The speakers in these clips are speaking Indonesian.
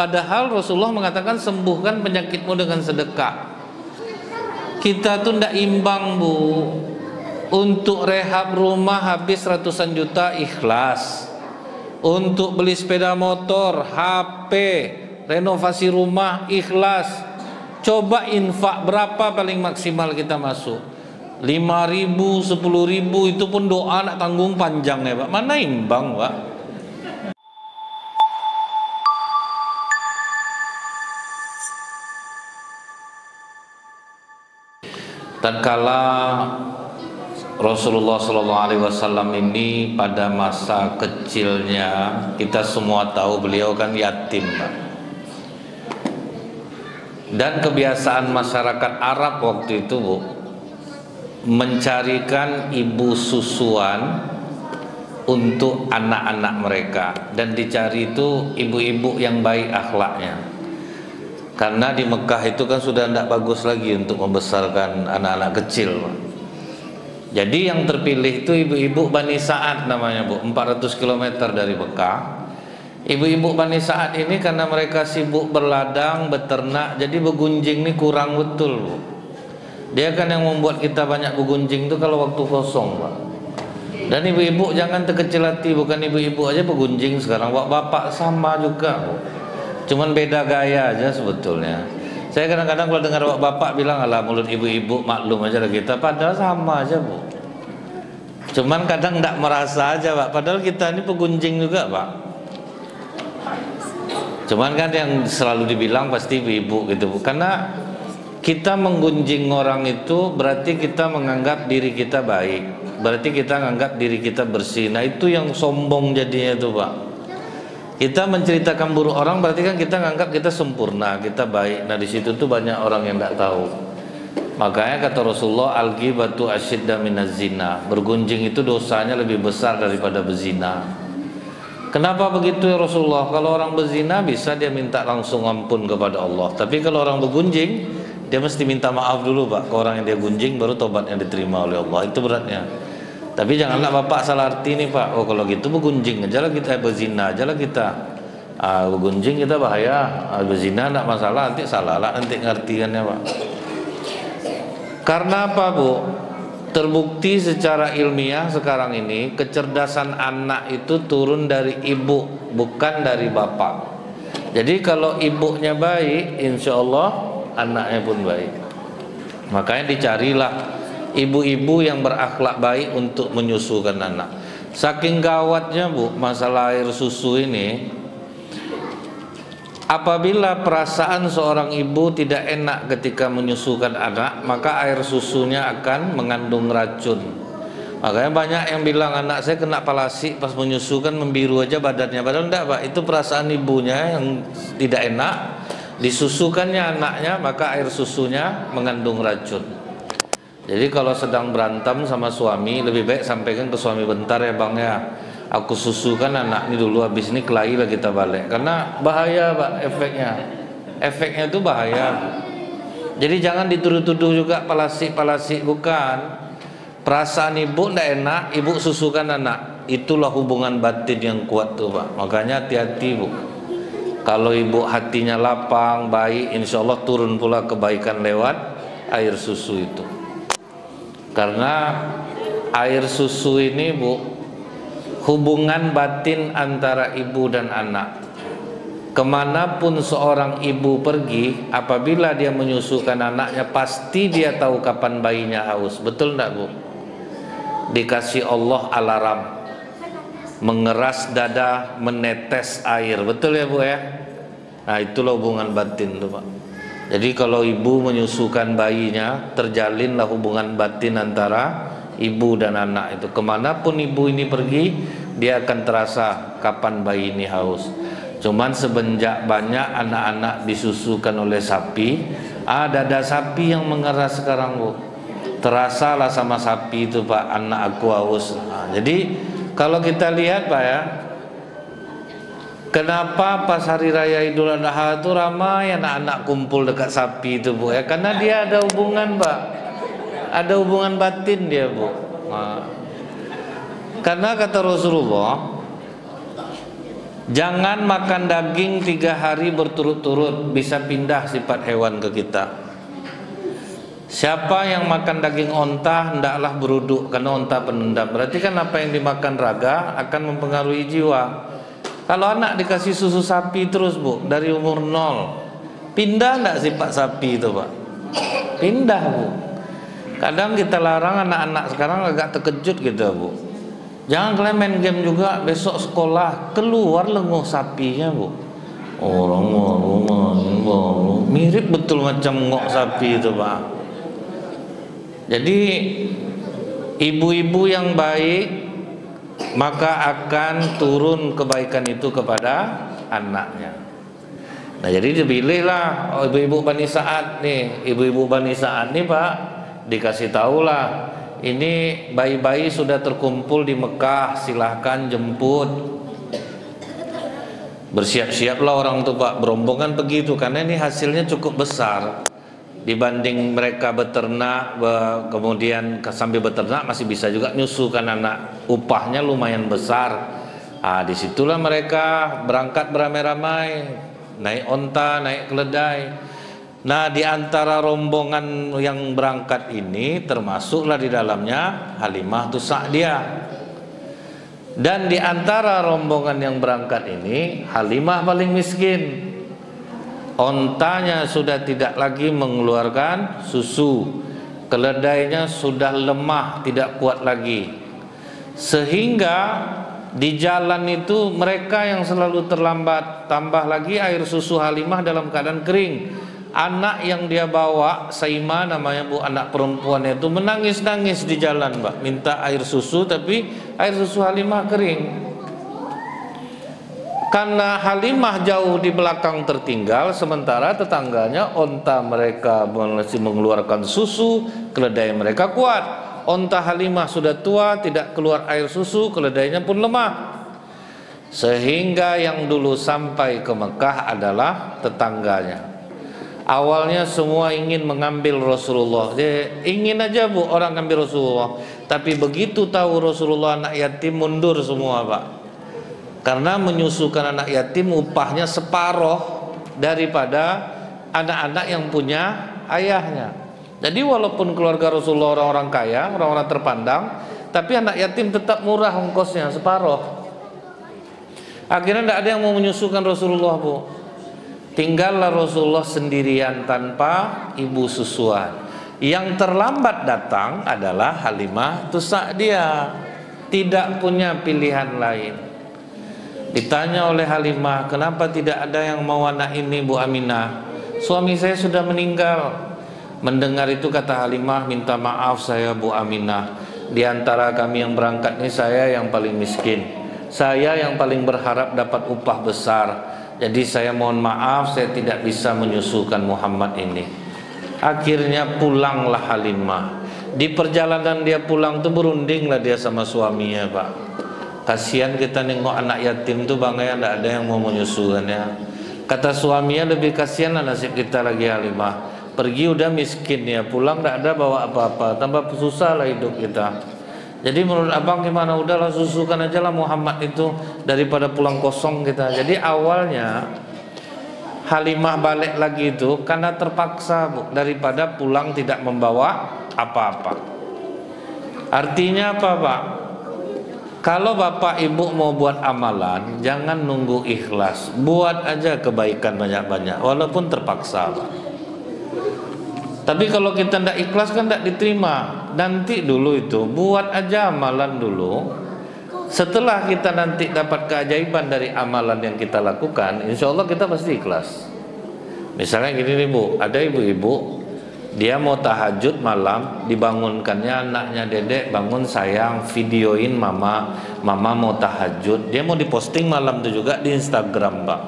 Padahal Rasulullah mengatakan sembuhkan penyakitmu dengan sedekah. Kita tuh ndak imbang, Bu. Untuk rehab rumah habis ratusan juta, ikhlas. Untuk beli sepeda motor, HP, renovasi rumah, ikhlas. Coba infak berapa paling maksimal kita masuk? 5.000, 10.000, itu pun doa nak tanggung panjang ya Pak. Mana imbang Pak? Tatkala Rasulullah SAW ini pada masa kecilnya, kita semua tahu beliau kan yatim, Pak. Dan kebiasaan masyarakat Arab waktu itu, Bu, mencarikan ibu susuan untuk anak-anak mereka, dan dicari itu ibu-ibu yang baik akhlaknya. Karena di Mekah itu kan sudah tidak bagus lagi untuk membesarkan anak-anak kecil, Pak. Jadi yang terpilih itu ibu-ibu Bani Sa'ad namanya, Bu, 400 km dari Mekah. Ibu-ibu Bani Sa'ad ini karena mereka sibuk berladang, beternak, jadi begunjing ini kurang betul, Bu. Dia kan yang membuat kita banyak begunjing itu kalau waktu kosong, Pak. Dan ibu-ibu jangan terkecil hati, bukan ibu-ibu aja begunjing sekarang, bapak sama juga, Bu. Cuman beda gaya aja sebetulnya. Saya kadang-kadang kalau dengar bapak bilang, alah mulut ibu-ibu maklum aja lah kita, padahal sama aja, Bu. Cuman kadang tidak merasa aja, Pak, padahal kita ini pegunjing juga, Pak. Cuman kan yang selalu dibilang pasti ibu-ibu gitu, Bu. Karena kita menggunjing orang itu berarti kita menganggap diri kita baik, berarti kita menganggap diri kita bersih. Nah itu yang sombong jadinya tuh, Pak. Kita menceritakan buruk orang berarti kan kita menganggap kita sempurna, kita baik. Nah di situ tuh banyak orang yang tidak tahu. Makanya kata Rasulullah, al-ghibatu asyidda minaz zina. Bergunjing itu dosanya lebih besar daripada berzina. Kenapa begitu ya Rasulullah? Kalau orang berzina bisa dia minta langsung ampun kepada Allah. Tapi kalau orang bergunjing, dia mesti minta maaf dulu, Pak, ke orang yang dia gunjing, baru tobatnya diterima oleh Allah. Itu beratnya. Tapi janganlah Bapak salah arti nih, Pak. Oh kalau gitu bergunjing aja lah kita, berzina aja lah kita. Bergunjing kita bahaya, berzina enggak masalah, nanti salah lah nanti ngartiannya, Pak. Karena apa, Bu? Terbukti secara ilmiah sekarang ini kecerdasan anak itu turun dari ibu, bukan dari bapak. Jadi kalau ibunya baik, insya Allah anaknya pun baik. Makanya dicarilah ibu-ibu yang berakhlak baik untuk menyusukan anak. Saking gawatnya, Bu, masalah air susu ini, apabila perasaan seorang ibu tidak enak ketika menyusukan anak, maka air susunya akan mengandung racun. Makanya banyak yang bilang anak saya kena palasi pas menyusukan membiru aja badannya. Padahal enggak, Pak, itu perasaan ibunya yang tidak enak. Disusukannya anaknya, maka air susunya mengandung racun. Jadi kalau sedang berantem sama suami, lebih baik sampaikan ke suami, bentar ya Bang ya, aku susukan anak ini dulu, habis ini kelahi lah kita balik. Karena bahaya, Pak, efeknya. Efeknya itu bahaya. Jadi jangan dituduh-tuduh juga palasi-palasi, bukan. Perasaan ibu tidak enak, ibu susukan anak. Itulah hubungan batin yang kuat tuh, Pak. Makanya hati-hati, Bu. Kalau ibu hatinya lapang, baik, insya Allah turun pula kebaikan lewat air susu itu. Karena air susu ini, Bu, hubungan batin antara ibu dan anak. Kemanapun seorang ibu pergi, apabila dia menyusukan anaknya, pasti dia tahu kapan bayinya haus. Betul enggak, Bu? Dikasih Allah alarm, mengeras dada, menetes air. Betul ya, Bu ya? Nah itulah hubungan batin tuh, Pak. Jadi kalau ibu menyusukan bayinya, terjalinlah hubungan batin antara ibu dan anak itu. Kemanapun ibu ini pergi, dia akan terasa kapan bayi ini haus. Cuman semenjak banyak anak-anak disusukan oleh sapi, dada sapi yang mengeras sekarang, Bu. Terasalah sama sapi itu, Pak, anak aku haus. Jadi kalau kita lihat, Pak ya, kenapa pas hari raya Idul Adha itu ramai anak-anak kumpul dekat sapi itu, Bu ya? Karena dia ada hubungan, Pak. Ada hubungan batin dia, Bu. Nah, karena kata Rasulullah, Jangan makan daging 3 hari berturut-turut, bisa pindah sifat hewan ke kita. Siapa yang makan daging onta hendaklah beruduk, karena onta penendam. Berarti kan apa yang dimakan raga akan mempengaruhi jiwa. Kalau anak dikasih susu sapi terus, Bu, dari umur 0, pindah enggak sifat sapi itu, Pak? Pindah, Bu. Kadang kita larang anak-anak sekarang agak terkejut gitu, Bu. Jangan kalian main game juga, besok sekolah keluar lenguh sapinya, Bu. Orang mirip betul macam ngok sapi itu, Pak. Jadi ibu-ibu yang baik maka akan turun kebaikan itu kepada anaknya. Nah, jadi dipilihlah ibu-ibu Bani Sa'ad nih, ibu-ibu Bani Sa'ad nih, Pak, dikasih tahulah, ini bayi-bayi sudah terkumpul di Mekah, silahkan jemput. Bersiap-siaplah orang tuh, Pak, berombongan begitu, karena ini hasilnya cukup besar dibanding mereka beternak, kemudian sambil beternak masih bisa juga nyusu kan anak, upahnya lumayan besar. Disitulah mereka berangkat beramai-ramai, naik onta, naik keledai. Nah, di antara rombongan yang berangkat ini termasuklah di dalamnya Halimah Sa'diyah. Dan di antara rombongan yang berangkat ini Halimah paling miskin. Ontanya sudah tidak lagi mengeluarkan susu, keledainya sudah lemah, tidak kuat lagi. Sehingga di jalan itu mereka yang selalu terlambat, tambah lagi air susu Halimah dalam keadaan kering. Anak yang dia bawa, Saima namanya, Bu, anak perempuannya itu menangis-nangis di jalan, Mbak, minta air susu, tapi air susu Halimah kering. Karena Halimah jauh di belakang tertinggal, sementara tetangganya onta mereka masih mengeluarkan susu, keledai mereka kuat. Onta Halimah sudah tua, tidak keluar air susu, keledainya pun lemah. Sehingga yang dulu sampai ke Mekah adalah tetangganya. Awalnya semua ingin mengambil Rasulullah. Dia ingin aja, Bu, orang ambil Rasulullah. Tapi begitu tahu Rasulullah anak yatim, mundur semua, Pak. Karena menyusukan anak yatim upahnya separuh daripada anak-anak yang punya ayahnya. Jadi walaupun keluarga Rasulullah orang-orang kaya, orang-orang terpandang, tapi anak yatim tetap murah ongkosnya, separuh. Akhirnya tidak ada yang mau menyusukan Rasulullah, Bu. Tinggallah Rasulullah sendirian tanpa ibu susuan. Yang terlambat datang adalah Halimah Sa'diyah, tidak punya pilihan lain. Ditanya oleh Halimah, kenapa tidak ada yang mau anak ini, Bu Aminah? Suami saya sudah meninggal. Mendengar itu kata Halimah, minta maaf saya, Bu Aminah. Di antara kami yang berangkat ini saya yang paling miskin. Saya yang paling berharap dapat upah besar. Jadi saya mohon maaf, saya tidak bisa menyusukan Muhammad ini. Akhirnya pulanglah Halimah. Di perjalanan dia pulang tuh berundinglah dia sama suaminya, Pak. Kasihan kita nengok anak yatim tuh, Bang, ya, tidak ada yang mau menyusukannya. Kata suaminya, lebih kasihan nasib kita lagi, Halimah. Pergi udah miskin ya, pulang tidak ada bawa apa-apa, tambah susah lah hidup kita. Jadi menurut abang gimana? Udahlah susukan aja lah Muhammad itu daripada pulang kosong kita. Jadi awalnya Halimah balik lagi itu karena terpaksa, Bu, daripada pulang tidak membawa apa-apa. Artinya apa, Pak? Kalau bapak ibu mau buat amalan, jangan nunggu ikhlas, buat aja kebaikan banyak-banyak, walaupun terpaksa, Pak. Tapi kalau kita tidak ikhlas kan tidak diterima. Nanti dulu itu buat aja amalan dulu. Setelah kita nanti dapat keajaiban dari amalan yang kita lakukan, insya Allah kita pasti ikhlas. Misalnya gini nih, Bu, ada ibu-ibu dia mau tahajud malam, dibangunkannya anaknya, Dedek bangun sayang, videoin mama mau tahajud. Dia mau diposting malam itu juga di Instagram, Pak.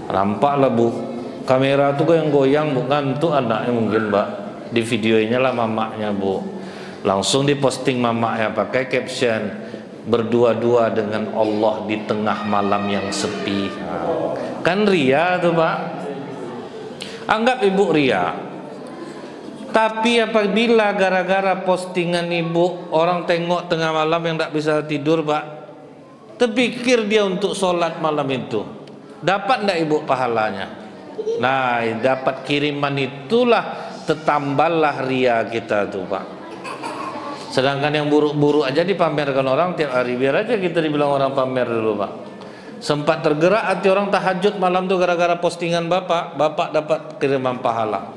Nampak lah, Bu, kamera tuh yang goyang, Bu, ngantuk anaknya mungkin, Pak. Di videonya lah mamanya, Bu. Langsung diposting mamanya pakai caption, berdua-dua dengan Allah di tengah malam yang sepi. Kan ria tuh, Pak. Anggap ibu ria. Tapi apabila gara-gara postingan ibu orang tengok tengah malam yang tak bisa tidur, Pak, terpikir dia untuk sholat malam itu, dapat enggak ibu pahalanya? Nah, dapat kiriman itulah tertambalah ria kita tuh Pak. Sedangkan yang buruk-buruk aja dipamerkan orang tiap hari, biar aja kita dibilang orang pamer dulu Pak. Sempat tergerak hati orang tahajud malam tuh gara-gara postingan bapak dapat kiriman pahala.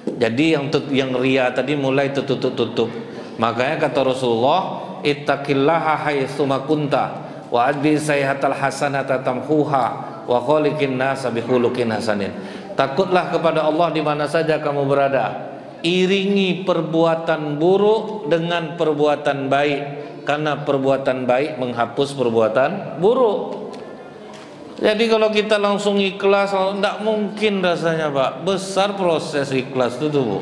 Jadi yang ria tadi mulai tertutup-tutup. Makanya kata Rasulullah, ittaqillaha haitsu ma kunta wa adbi sayhatal hasanata tamhuha wa khaliqin nasa bi khuluqin hasanin. Takutlah kepada Allah di mana saja kamu berada. Iringi perbuatan buruk dengan perbuatan baik, karena perbuatan baik menghapus perbuatan buruk. Jadi kalau kita langsung ikhlas, tidak mungkin rasanya Pak. Besar proses ikhlas itu tuh Bu.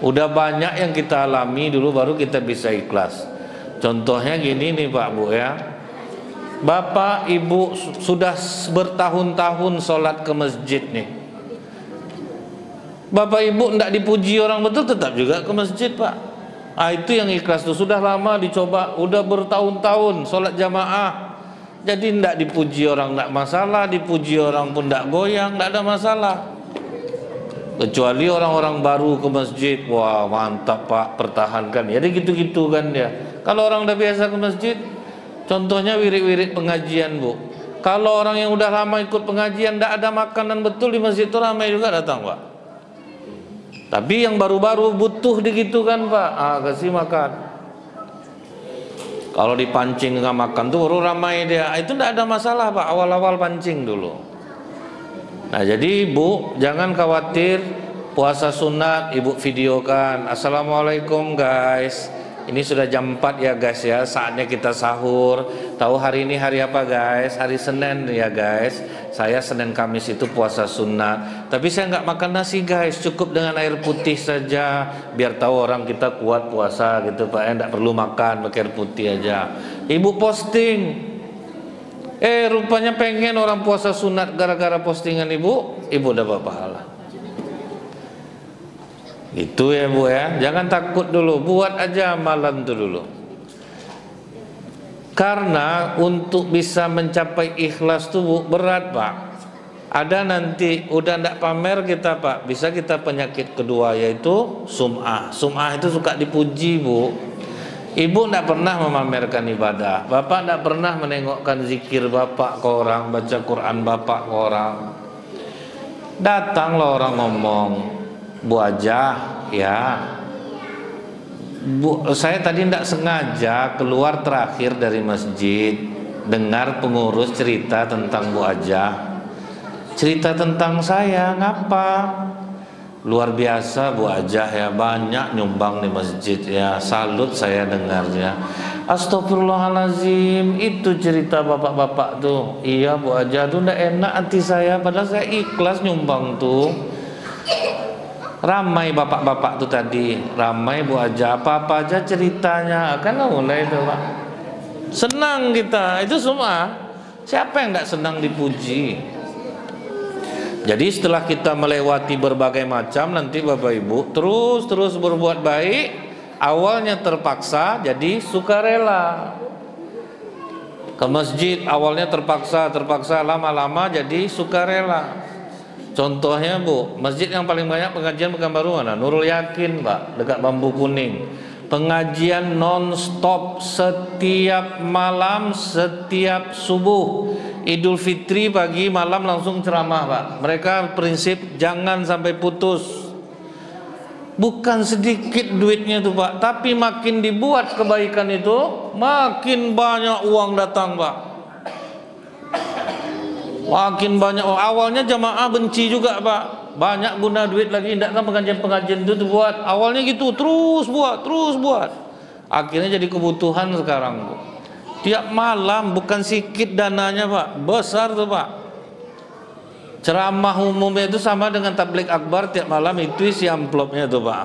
Udah banyak yang kita alami dulu baru kita bisa ikhlas. Contohnya gini nih Pak Bu ya. Bapak Ibu sudah bertahun-tahun sholat ke masjid nih. Bapak Ibu tidak dipuji orang betul, tetap juga ke masjid Pak. Itu yang ikhlas tuh. Sudah lama dicoba, udah bertahun-tahun sholat jamaah. Jadi tidak dipuji orang tidak masalah, dipuji orang pun tidak goyang, tidak ada masalah. Kecuali orang-orang baru ke masjid, wah mantap Pak, pertahankan. Jadi gitu-gitu kan dia. Kalau orang udah biasa ke masjid, contohnya wirid-wirid pengajian Bu. Kalau orang yang udah lama ikut pengajian, tidak ada makanan betul di masjid itu ramai juga datang Pak. Tapi yang baru-baru butuh digitu kan Pak, kasih makan. Kalau dipancing nggak makan tuh baru ramai dia. Itu tidak ada masalah Pak, awal-awal pancing dulu. Nah jadi Ibu jangan khawatir, puasa sunat Ibu videokan. Assalamualaikum guys, ini sudah jam 4 ya guys ya, saatnya kita sahur. Tahu hari ini hari apa guys? Hari Senin ya guys. Saya Senin Kamis itu puasa sunat. Tapi saya nggak makan nasi guys, cukup dengan air putih saja. Biar tahu orang kita kuat puasa gitu Pak. Nggak perlu makan, pakai air putih aja. Ibu posting. Rupanya pengen orang puasa sunat gara-gara postingan Ibu dapat pahala. Itu ya Bu ya. Jangan takut dulu, buat aja amalan itu dulu. Karena untuk bisa mencapai ikhlas itu Bu, berat Pak. Ada nanti udah ndak pamer kita Pak, bisa kita penyakit kedua yaitu sum'ah. Sum'ah itu suka dipuji Bu. Ibu ndak pernah memamerkan ibadah, Bapak ndak pernah menengokkan zikir Bapak ke orang, baca Quran Bapak ke orang. Datanglah orang ngomong, Bu Ajah ya, Bu, saya tadi tidak sengaja keluar terakhir dari masjid, dengar pengurus cerita tentang Bu Ajah. Cerita tentang saya, ngapa? Luar biasa Bu Ajah ya, banyak nyumbang di masjid ya, salut saya dengarnya. Astagfirullahalazim, itu cerita bapak-bapak tuh. Iya Bu Ajah tuh tidak enak hati saya, padahal saya ikhlas nyumbang tuh. Ramai bapak-bapak tuh tadi, ramai Bu Ajah, apa-apa aja ceritanya, kan mulai itu Pak. Senang kita, itu semua. Siapa yang nggak senang dipuji? Jadi setelah kita melewati berbagai macam, nanti Bapak Ibu terus berbuat baik. Awalnya terpaksa, jadi sukarela. Ke masjid awalnya terpaksa, lama-lama jadi sukarela. Contohnya Bu, masjid yang paling banyak pengajian Pekanbaru mana? Nurul Yakin Pak, dekat Bambu Kuning. Pengajian non-stop setiap malam, setiap subuh. Idul Fitri pagi malam langsung ceramah Pak. Mereka prinsip jangan sampai putus. Bukan sedikit duitnya tuh Pak, tapi makin dibuat kebaikan itu, makin banyak uang datang Pak. Makin banyak. Awalnya jamaah benci juga Pak, banyak guna duit lagi, tidak kan pengajian-pengajian itu buat. Awalnya gitu, terus buat. Akhirnya jadi kebutuhan sekarang Bu. Tiap malam bukan sedikit dananya Pak, besar tuh Pak. Ceramah umumnya itu sama dengan tablik akbar tiap malam, itu isi amplopnya tuh Pak.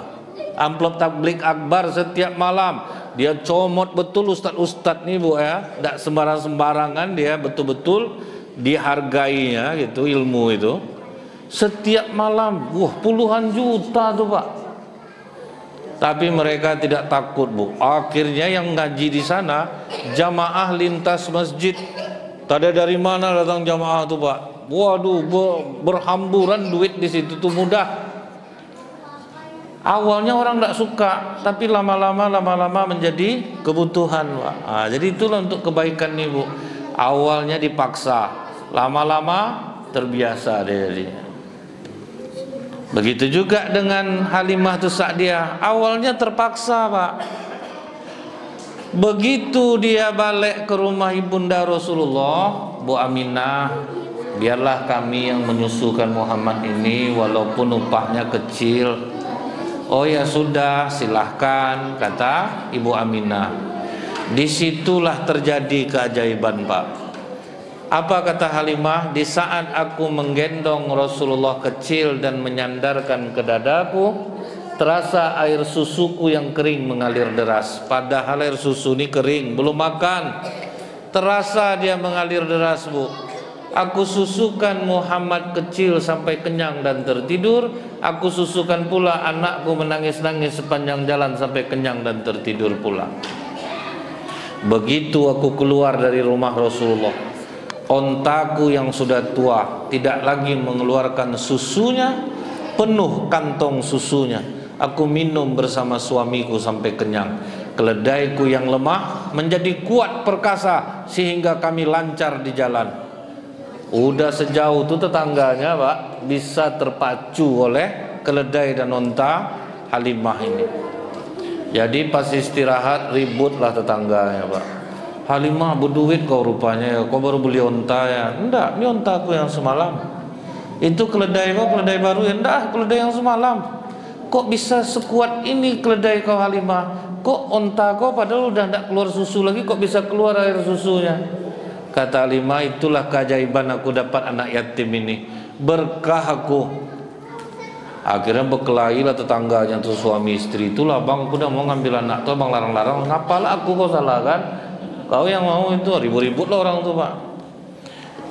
Amplop tablik akbar setiap malam. Dia comot betul ustadz-ustadz nih Bu ya, tidak sembarang-sembarangan, dia betul-betul dihargainya gitu ilmu itu. Setiap malam, puluhan juta tuh Pak. Tapi mereka tidak takut Bu. Akhirnya yang ngaji di sana jamaah lintas masjid. Tadi dari mana datang jamaah tuh Pak? Waduh, berhamburan duit di situ tuh mudah. Awalnya orang tidak suka, tapi lama-lama menjadi kebutuhan Pak. Nah, jadi itulah untuk kebaikan nih Bu. Awalnya dipaksa, lama-lama terbiasa dia. Begitu juga dengan Halimah Sa'diyah, awalnya terpaksa Pak. Begitu dia balik ke rumah ibunda Rasulullah, Bu Aminah, biarlah kami yang menyusukan Muhammad ini walaupun upahnya kecil. Oh ya sudah, silahkan, kata Ibu Aminah. Disitulah terjadi keajaiban Pak. Apa kata Halimah? Di saat aku menggendong Rasulullah kecil dan menyandarkan ke dadaku, terasa air susuku yang kering mengalir deras. Padahal air susu ini kering, belum makan. Terasa dia mengalir deras Bu. Aku susukan Muhammad kecil sampai kenyang dan tertidur. Aku susukan pula anakku menangis-nangis sepanjang jalan sampai kenyang dan tertidur pula. Begitu aku keluar dari rumah Rasulullah, ontaku yang sudah tua tidak lagi mengeluarkan susunya, penuh kantong susunya. Aku minum bersama suamiku sampai kenyang. Keledaiku yang lemah menjadi kuat perkasa sehingga kami lancar di jalan. Udah sejauh itu tetangganya Pak bisa terpacu oleh keledai dan onta Halimah ini. Jadi pas istirahat ributlah tetangganya Pak. Halimah berduit kau rupanya ya, kau baru beli onta ya. Enggak, ini ontaku yang semalam. Itu keledai kau, keledai baru ya. Enggak, keledai yang semalam. Kok bisa sekuat ini keledai kau Halimah? Kok onta kau padahal udah enggak keluar susu lagi, kok bisa keluar air susunya? Kata Halimah, itulah keajaiban aku dapat anak yatim ini, berkah aku. Akhirnya berkelailah tetangganya tuh suami istri. Itulah bang, aku udah mau ngambil anak tuh bang, larang-larang. Ngapalah aku kau salah kan? Kau yang mau itu, ribut-ribut lah orang tuh Pak.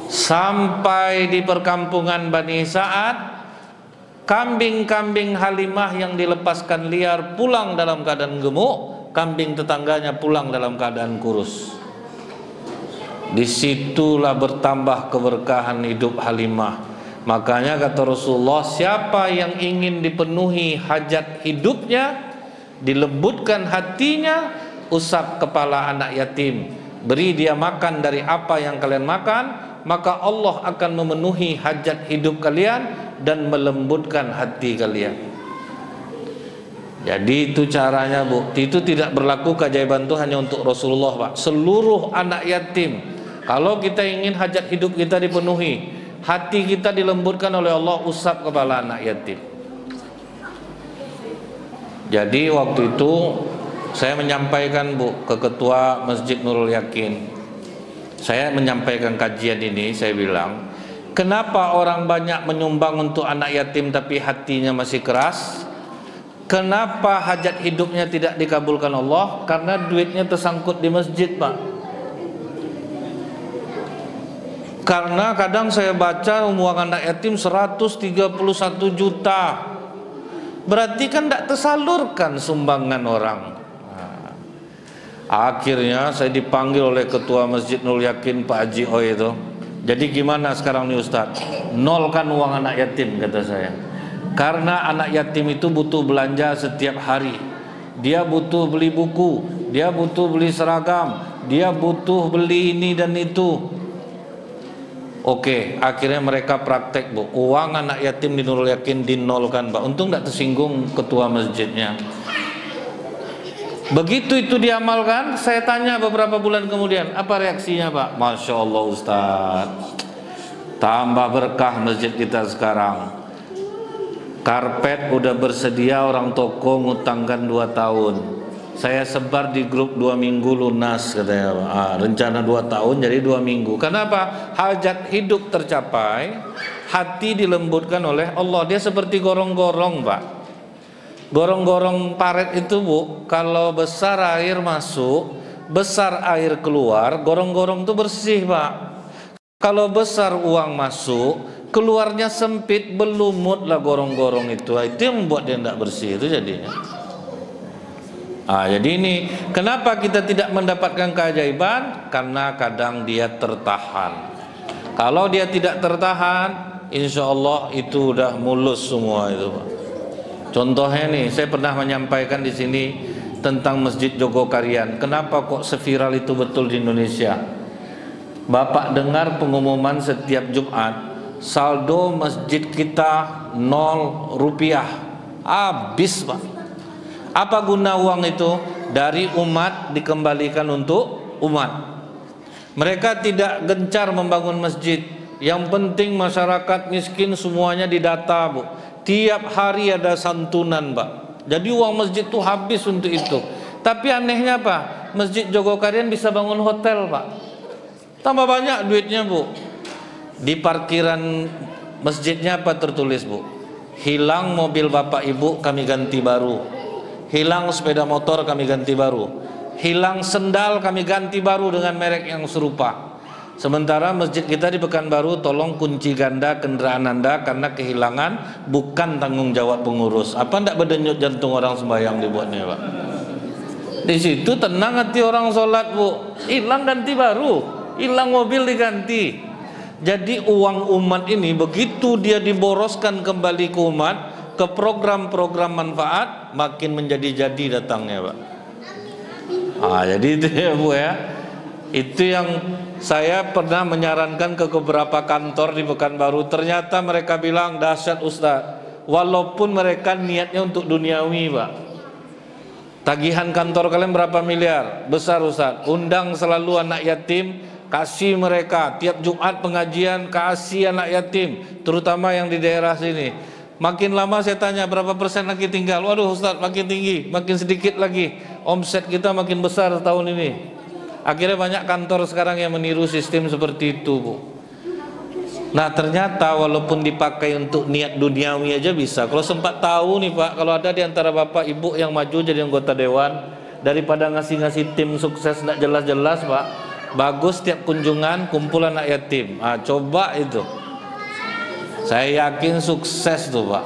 Sampai di perkampungan Bani Sa'ad, kambing-kambing Halimah yang dilepaskan liar pulang dalam keadaan gemuk, kambing tetangganya pulang dalam keadaan kurus. Disitulah bertambah keberkahan hidup Halimah. Makanya kata Rasulullah, siapa yang ingin dipenuhi hajat hidupnya, dilembutkan hatinya, usap kepala anak yatim, beri dia makan dari apa yang kalian makan, maka Allah akan memenuhi hajat hidup kalian dan melembutkan hati kalian. Jadi itu caranya Bu. Itu tidak berlaku keajaiban itu hanya untuk Rasulullah Pak. Seluruh anak yatim, kalau kita ingin hajat hidup kita dipenuhi, hati kita dilembutkan oleh Allah, usap kepala anak yatim. Jadi waktu itu saya menyampaikan Bu ke ketua Masjid Nurul Yakin. Saya menyampaikan kajian ini, saya bilang, kenapa orang banyak menyumbang untuk anak yatim tapi hatinya masih keras? Kenapa hajat hidupnya tidak dikabulkan Allah? Karena duitnya tersangkut di masjid Pak. Karena kadang saya baca uang anak yatim 131 juta. Berarti kan tidak tersalurkan sumbangan orang. Nah, akhirnya saya dipanggil oleh ketua Masjid Nurul Yakin Pak Haji O itu. Jadi gimana sekarang nih Ustaz? Nolkan uang anak yatim kata saya. Karena anak yatim itu butuh belanja setiap hari. Dia butuh beli buku, dia butuh beli seragam, dia butuh beli ini dan itu. Oke, akhirnya mereka praktek Bu. Uang anak yatim di Nurul Yakin dinolkan Pak. Untung tidak tersinggung ketua masjidnya. Begitu itu diamalkan, saya tanya beberapa bulan kemudian, apa reaksinya Pak? Masya Allah Ustaz, tambah berkah masjid kita sekarang. Karpet udah bersedia, orang toko ngutangkan 2 tahun. Saya sebar di grup 2 minggu lunas katanya Pak. Rencana 2 tahun jadi 2 minggu. Kenapa? Hajat hidup tercapai, hati dilembutkan oleh Allah. Dia seperti gorong-gorong Pak. Gorong-gorong paret itu Bu, kalau besar air masuk, besar air keluar, gorong-gorong itu bersih Pak. Kalau besar uang masuk, keluarnya sempit, berlumut lah gorong-gorong itu. Itu yang membuat dia tidak bersih itu jadinya. Jadi ini kenapa kita tidak mendapatkan keajaiban? Karena kadang dia tertahan. Kalau dia tidak tertahan, insya Allah itu udah mulus semua itu, Pak. Contohnya nih, saya pernah menyampaikan di sini tentang Masjid Jogokarian. Kenapa kok seviral itu betul di Indonesia? Bapak dengar pengumuman setiap Jumat, saldo masjid kita 0 rupiah, habis, Pak. Apa guna uang itu? Dari umat dikembalikan untuk umat. Mereka tidak gencar membangun masjid. Yang penting masyarakat miskin semuanya didata, Bu. Tiap hari ada santunan, Pak. Jadi uang masjid itu habis untuk itu. Tapi anehnya apa? Masjid Jogokarian bisa bangun hotel, Pak. Tambah banyak duitnya, Bu. Di parkiran masjidnya apa tertulis, Bu? Hilang mobil bapak ibu, kami ganti baru. Hilang sepeda motor, kami ganti baru. Hilang sendal, kami ganti baru dengan merek yang serupa. Sementara masjid kita di Pekanbaru, tolong kunci ganda kendaraan Anda karena kehilangan, bukan tanggung jawab pengurus. Apa ndak berdenyut jantung orang sembahyang dibuatnya, Pak? Di situ tenang hati orang sholat, Bu. Hilang ganti baru, hilang mobil diganti. Jadi uang umat ini begitu dia diboroskan kembali ke umat, ke program-program manfaat, makin menjadi-jadi datangnya, Pak. Jadi itu ya, Bu ya. Itu yang saya pernah menyarankan ke beberapa kantor di Pekanbaru. Ternyata mereka bilang, dahsyat Ustaz. Walaupun mereka niatnya untuk duniawi, Pak. Tagihan kantor kalian berapa miliar? Besar, Ustaz. Undang selalu anak yatim, kasih mereka. Tiap Jumat pengajian, kasih anak yatim, terutama yang di daerah sini. Makin lama saya tanya, berapa persen lagi tinggal? Waduh Ustaz, makin tinggi, makin sedikit lagi. Omset kita makin besar tahun ini. Akhirnya banyak kantor sekarang yang meniru sistem seperti itu, Bu. Nah ternyata walaupun dipakai untuk niat duniawi aja bisa. Kalau sempat tahu nih, Pak, kalau ada di antara bapak ibu yang maju jadi anggota dewan, daripada ngasih-ngasih tim sukses tidak jelas-jelas, Pak, bagus tiap kunjungan kumpul anak yatim. Coba itu, saya yakin sukses tuh, Pak.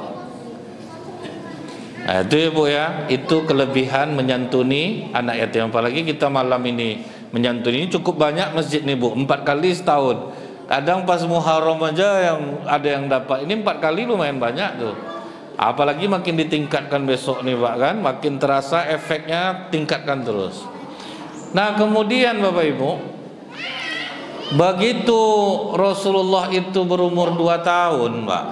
Itu ya, Bu ya, itu kelebihan menyantuni anak yatim. Apalagi kita malam ini menyantuni cukup banyak masjid nih, Bu, 4 kali setahun. Kadang pas Muharram aja yang ada yang dapat. Ini 4 kali lumayan banyak tuh. Apalagi makin ditingkatkan besok nih, Pak, kan, makin terasa efeknya, tingkatkan terus. Nah kemudian Bapak Ibu, begitu Rasulullah itu berumur 2 tahun, Pak,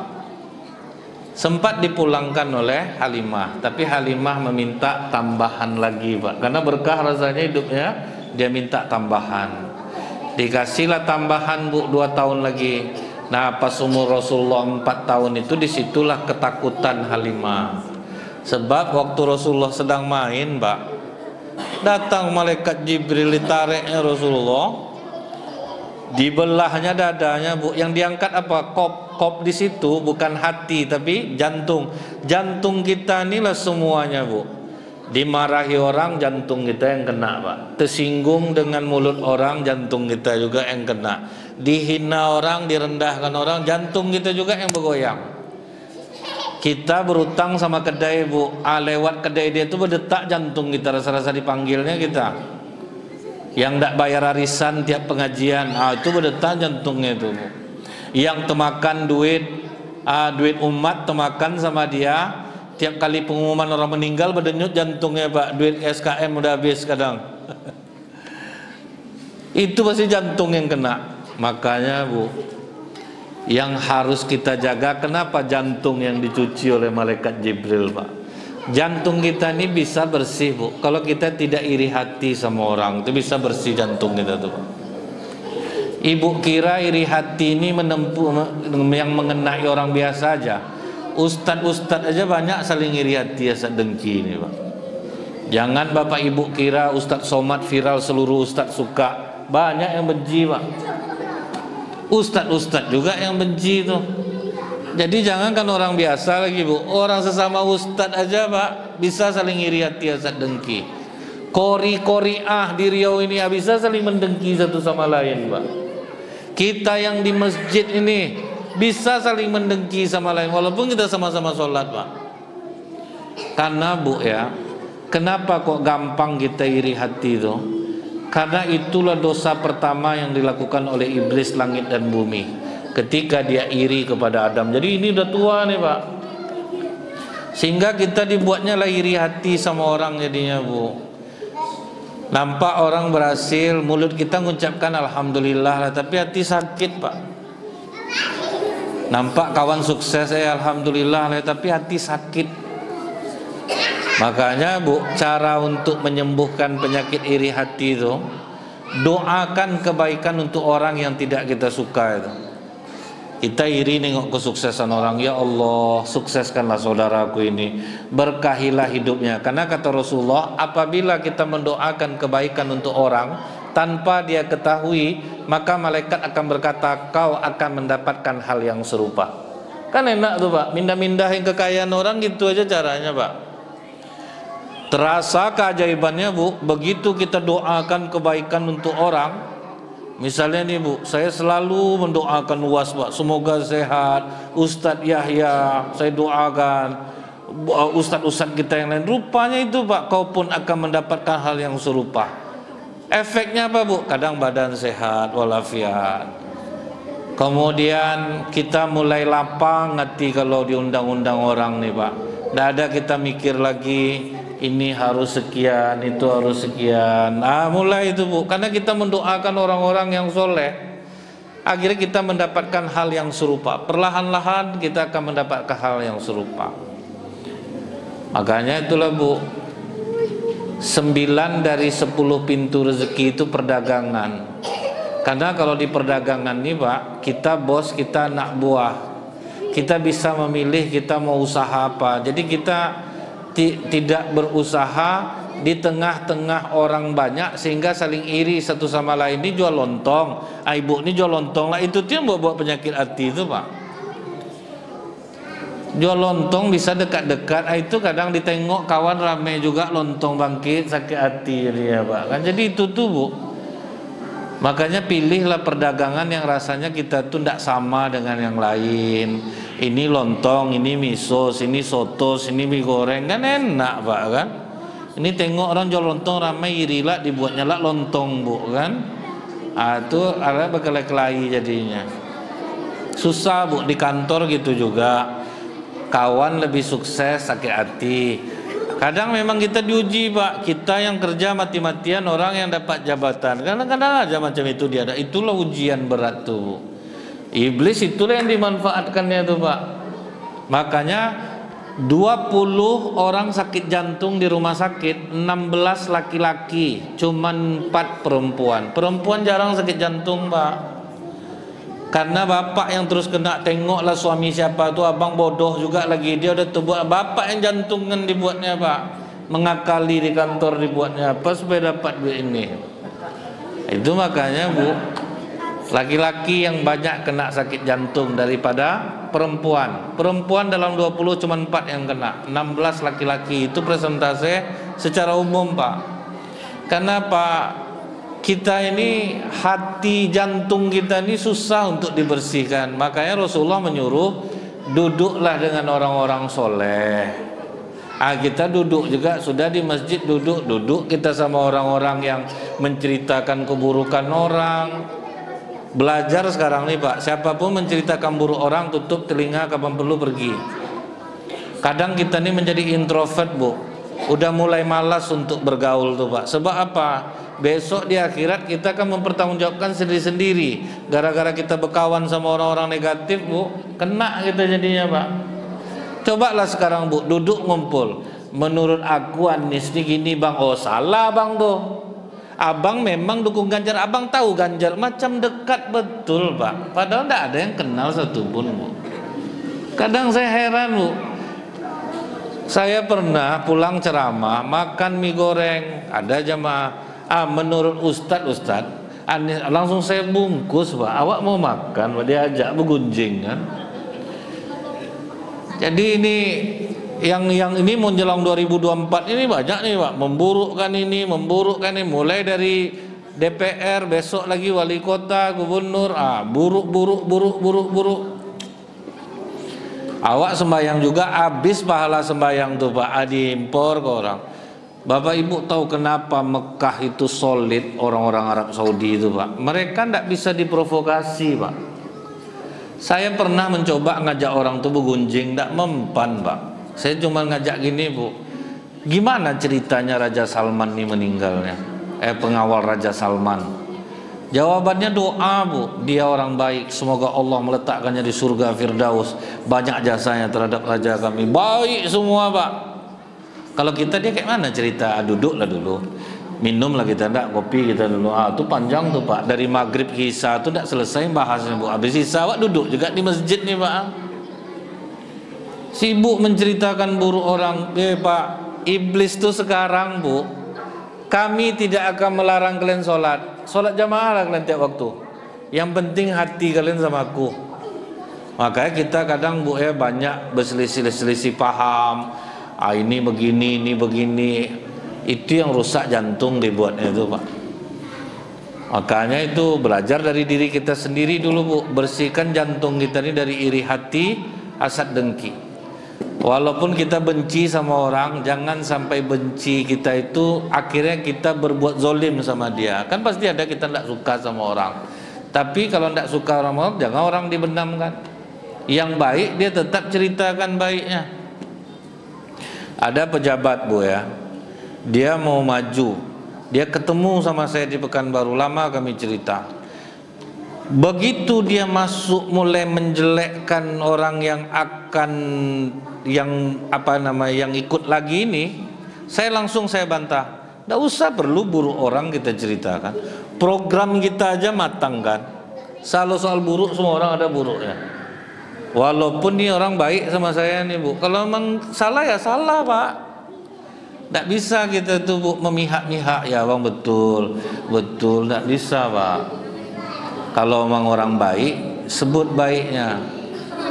sempat dipulangkan oleh Halimah. Tapi Halimah meminta tambahan lagi, Pak, karena berkah rasanya hidupnya. Dia minta tambahan, dikasihlah tambahan, Bu, 2 tahun lagi. Nah pas umur Rasulullah 4 tahun itu, disitulah ketakutan Halimah. Sebab waktu Rasulullah sedang main, Pak, datang malaikat Jibril, ditariknya Rasulullah, dibelahnya dadanya, Bu. Yang diangkat apa? Kop di situ bukan hati tapi jantung. Jantung kita inilah semuanya, Bu. Dimarahi orang, jantung kita yang kena, Pak. Tersinggung dengan mulut orang, jantung kita juga yang kena. Dihina orang, direndahkan orang, jantung kita juga yang bergoyang. Kita berutang sama kedai, Bu. Lewat kedai dia itu berdetak jantung kita, rasa-rasa dipanggilnya kita. Yang tidak bayar arisan tiap pengajian, itu berdetak jantungnya itu, Bu. Yang temakan duit umat, temakan sama dia. Tiap kali pengumuman orang meninggal berdenyut jantungnya, Pak. Duit SKM udah habis kadang. Itu pasti jantung yang kena. Makanya, Bu, yang harus kita jaga, kenapa jantung yang dicuci oleh malaikat Jibril, Pak? Jantung kita ini bisa bersih, Bu. Kalau kita tidak iri hati sama orang, itu bisa bersih jantung kita tuh, Pak. Ibu kira iri hati ini yang mengenai orang biasa aja. Ustadz aja banyak saling iri hati, ya, dengki ini, Pak. Jangan Bapak Ibu kira Ustadz Somad viral, seluruh Ustadz suka. Banyak yang benci, Pak. Ustadz juga yang benci itu. Jadi jangan kan orang biasa lagi, Bu. Orang sesama Ustadz aja, Pak, bisa saling iri hati, ya, dengki. Kori-koriah di Riau ini bisa saling mendengki satu sama lain, Pak. Kita yang di masjid ini bisa saling mendengki sama lain walaupun kita sama-sama sholat, Pak. Karena, Bu ya, Kenapa kok gampang kita iri hati itu? Karena itulah dosa pertama yang dilakukan oleh iblis langit dan bumi ketika dia iri kepada Adam. Jadi ini udah tua nih Pak, sehingga kita dibuatnya lah iri hati sama orang jadinya Bu. Nampak orang berhasil, mulut kita mengucapkan alhamdulillah lah, tapi hati sakit Pak. Nampak kawan sukses, alhamdulillah lah, tapi hati sakit. Makanya Bu, cara untuk menyembuhkan penyakit iri hati itu, doakan kebaikan untuk orang yang tidak kita suka itu. Kita iri nengok kesuksesan orang, ya Allah sukseskanlah saudaraku ini, berkahilah hidupnya. Karena kata Rasulullah, apabila kita mendoakan kebaikan untuk orang tanpa dia ketahui, maka malaikat akan berkata, kau akan mendapatkan hal yang serupa. Kan enak tuh Pak, mindah-mindahin kekayaan orang, gitu aja caranya Pak. Terasa keajaibannya Bu, begitu kita doakan kebaikan untuk orang. Misalnya nih Bu, saya selalu mendoakan UAS Pak, semoga sehat. Ustadz Yahya, saya doakan. Ustadz-ustadz kita yang lain, rupanya itu Pak, kau pun akan mendapatkan hal yang serupa. Efeknya apa Bu? Kadang badan sehat walafiat. Kemudian kita mulai lapang hati kalau diundang-undang orang nih Pak. Tidak ada kita mikir lagi, ini harus sekian, itu harus sekian. Mulai itu Bu, karena kita mendoakan orang-orang yang soleh, akhirnya kita mendapatkan hal yang serupa. Perlahan-lahan kita akan mendapatkan hal yang serupa. Makanya itulah Bu, 9 dari 10 pintu rezeki itu perdagangan. Karena kalau di perdagangan nih Pak, kita bos, kita anak buah, kita bisa memilih kita mau usaha apa. Jadi kita tidak berusaha di tengah-tengah orang banyak sehingga saling iri satu sama lain. Ini jual lontong, ibu ini jual lontong lah, itu tuh yang buat penyakit hati itu Pak. Jual lontong bisa dekat-dekat, itu kadang ditengok kawan rame juga lontong bangkit, sakit hati dia Pak. Kan jadi itu tuh Bu. Makanya pilihlah perdagangan yang rasanya kita tuh tidak sama dengan yang lain. Ini lontong, ini miso, ini soto, ini mie goreng, kan enak Pak kan. Ini tengok orang jual lontong ramai iri lah, dibuatnya lah lontong Bu kan. Itu ada berkelahi jadinya. Susah Bu, di kantor gitu juga. Kawan lebih sukses sakit hati. Kadang memang kita diuji Pak, kita yang kerja mati-matian, orang yang dapat jabatan. Kadang-kadang aja macam itu dia ada. Itulah ujian berat tuh. Iblis itulah yang dimanfaatkannya tuh Pak. Makanya 20 orang sakit jantung di rumah sakit, 16 laki-laki, cuman 4 perempuan. Perempuan jarang sakit jantung Pak. Karena bapak yang terus kena, tengoklah suami siapa tuh, abang bodoh juga lagi, dia udah terbuat, bapak yang jantungan dibuatnya Pak, mengakali di kantor dibuatnya apa supaya dapat duit ini. Itu makanya Bu, laki-laki yang banyak kena sakit jantung daripada perempuan. Perempuan dalam 20 cuma 4 yang kena, 16 laki-laki. Itu persentase secara umum Pak. Karena Pak, kita ini hati jantung kita ini susah untuk dibersihkan. Makanya Rasulullah menyuruh duduklah dengan orang-orang soleh. Kita duduk juga sudah di masjid, duduk kita sama orang-orang yang menceritakan keburukan orang. Belajar sekarang nih Pak, siapapun menceritakan buruk orang, tutup telinga kapan perlu pergi. Kadang kita ini menjadi introvert Bu, udah mulai malas untuk bergaul tuh Pak. Sebab apa? Besok di akhirat kita akan mempertanggungjawabkan sendiri-sendiri. Gara-gara kita berkawan sama orang-orang negatif Bu, kena kita jadinya Pak. Cobalah sekarang Bu, duduk ngumpul. Menurut aku Anies ini gini Bang. Oh salah Bang tuh. Abang memang dukung Ganjar, abang tahu Ganjar macam dekat betul Pak. Padahal tidak ada yang kenal satupun Bu. Kadang saya heran Bu. Saya pernah pulang ceramah, makan mie goreng, ada jamaah. Menurut Ustadz langsung saya bungkus Pak. Awak mau makan Pak, dia ajak bergunjing kan. Jadi ini yang ini menjelang 2024 ini banyak nih Pak, memburukkan ini, mulai dari DPR, besok lagi wali kota, gubernur, buruk. Awak sembahyang juga habis pahala sembahyang tuh Pak, diimpor ke orang. Bapak Ibu tahu kenapa Mekah itu solid orang-orang Arab Saudi itu Pak? Mereka tidak bisa diprovokasi Pak. Saya pernah mencoba ngajak orang tuh bergunjing, tidak mempan Pak. Saya cuma ngajak gini Bu, gimana ceritanya Raja Salman ini meninggalnya? Pengawal Raja Salman. Jawabannya doa Bu, dia orang baik, semoga Allah meletakkannya di surga Firdaus. Banyak jasanya terhadap raja kami, baik semua Pak. Kalau kita dia kayak mana cerita? Duduklah dulu, minumlah kita, enggak kopi kita dulu. Itu panjang tuh Pak, dari maghrib ke isya tuh enggak selesai bahasnya Bu. Habis isya Pak duduk juga di masjid nih Pak. Sibuk menceritakan buruk orang. Pak, iblis tuh sekarang Bu, kami tidak akan melarang kalian sholat jamaah lah kalian tiap waktu. Yang penting hati kalian sama aku. Makanya kita kadang Bu ya banyak berselisih paham. Ini begini, ini begini. Itu yang rusak jantung dibuatnya itu Pak. Makanya itu belajar dari diri kita sendiri dulu Bu. Bersihkan jantung kita ini dari iri hati, hasad dengki. Walaupun kita benci sama orang, jangan sampai benci kita itu akhirnya kita berbuat zolim sama dia. Kan pasti ada kita tidak suka sama orang. Tapi kalau tidak suka orang, jangan orang dibenamkan. Yang baik dia tetap ceritakan baiknya. Ada pejabat Bu ya, dia mau maju, dia ketemu sama saya di Pekanbaru, lama kami cerita. Begitu dia masuk mulai menjelekkan orang yang yang ikut lagi ini, saya langsung bantah. Tidak usah perlu buruk orang kita ceritakan. Program kita aja matang kan. Soal buruk semua orang ada buruknya. Walaupun ini orang baik sama saya nih Bu. Kalau memang salah ya salah Pak. Tidak bisa kita tuh Bu memihak-mihak ya bang, betul tidak bisa Pak. Kalau memang orang baik sebut baiknya.